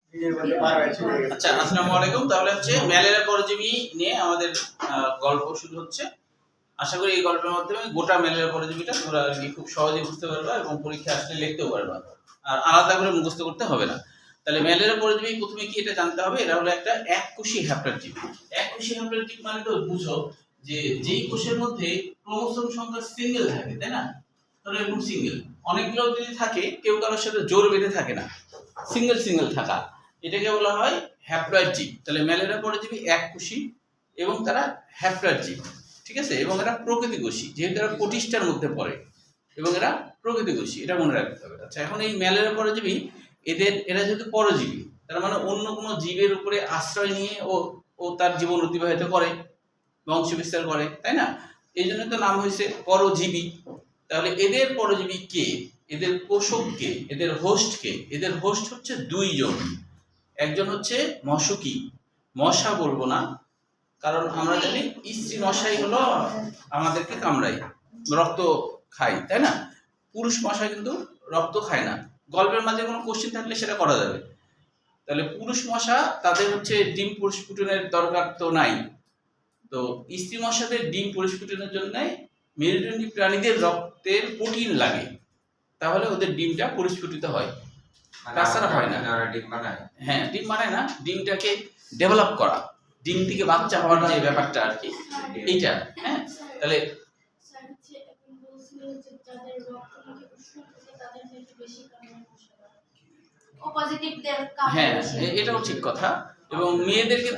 আচ্ছা, আসসালামু আলাইকুম। তাহলে হচ্ছে ম্যালেরিয়া পরজীবী নিয়ে আমাদের গল্প শুরু হচ্ছে। আশা করি এই গল্পের মাধ্যমে গোটা ম্যালেরিয়া পরজীবীটা তোমরা খুব সহজেই বুঝতে পারবা এবং পরীক্ষা আসলে লিখতেও পারবা, আর আলাদা করে মুখস্থ করতে হবে না। তাহলে ম্যালেরিয়া পরজীবী প্রথমে কি এটা জানতে হবে, এরা হলো একটা এককোষী হ্যাপ্লয়েড। এককোষী হ্যাপ্লয়েড মানে তো বুঝো যে যেই কোষের মধ্যে ক্রোমোসোম সংখ্যা সিঙ্গেল থাকে, তাই না? ধরো এরকম সিঙ্গেল অনেকগুলো যদি থাকে, কেউ কারোর সাথে জোর বেঁধে থাকে না, সিঙ্গেল সিঙ্গেল থাকা, এটাকে বলা হয় হ্যাপ্লয়েড জীব। তাহলে ম্যালেরিয়া পরজীবী এককোষী এবং তারা হ্যাপ্লয়েড জীব, ঠিক আছে? এবং এরা প্রকৃতিকোষী, যেহেতু এরা প্রোটিস্টার মধ্যে পড়ে এবং এরা প্রকৃতিকোষী, এটা মনে রাখতে হবে। আচ্ছা, এখন এই ম্যালেরিয়া পরজীবী এরা যেহেতু পরজীবী, তার মানে অন্য কোনো জীবের উপরে আশ্রয় নিয়ে ও তার জীবন অতিবাহিত করে, বংশ বিস্তার করে, তাই না? এই জন্য তো নাম হয়েছে পরজীবী। তাহলে এদের পরজীবী কে, এদের পোষক কে, এদের হোস্ট কে? এদের হোস্ট হচ্ছে দুইজন। একজন হচ্ছে মশকি, মশা বলবো না, কারণ আমরা জানি স্ত্রী মশাই হলো আমাদেরকে কামড়ায়, রক্ত খায়, তাই না? পুরুষ মশা কিন্তু রক্ত খায় না। গল্পের মাঝে কোনো কোশ্চেন থাকলে সেটা করা যাবে। তাহলে পুরুষ মশা, তাদের হচ্ছে ডিম পরিস্ফুটনের দরকার তো নাই। তো স্ত্রী মশাদের ডিম পরিস্ফুটনের জন্য মেরুদণ্ডী প্রাণীদের রক্তের প্রোটিন লাগে, তাহলে ওদের ডিমটা পরিস্ফুটিত হয়, তাছাড়া হয় না। ডিম বানায়? হ্যাঁ, ডিম বানায় না, ডিমটাকে ডেভেলপ করা, ডিম থেকে বাচ্চা হওয়ার যে ব্যাপারটা আর কি, এইটা। হ্যাঁ, তাহলে হ্যাঁ, এটাও ঠিক কথা। এবং মেয়েদেরকে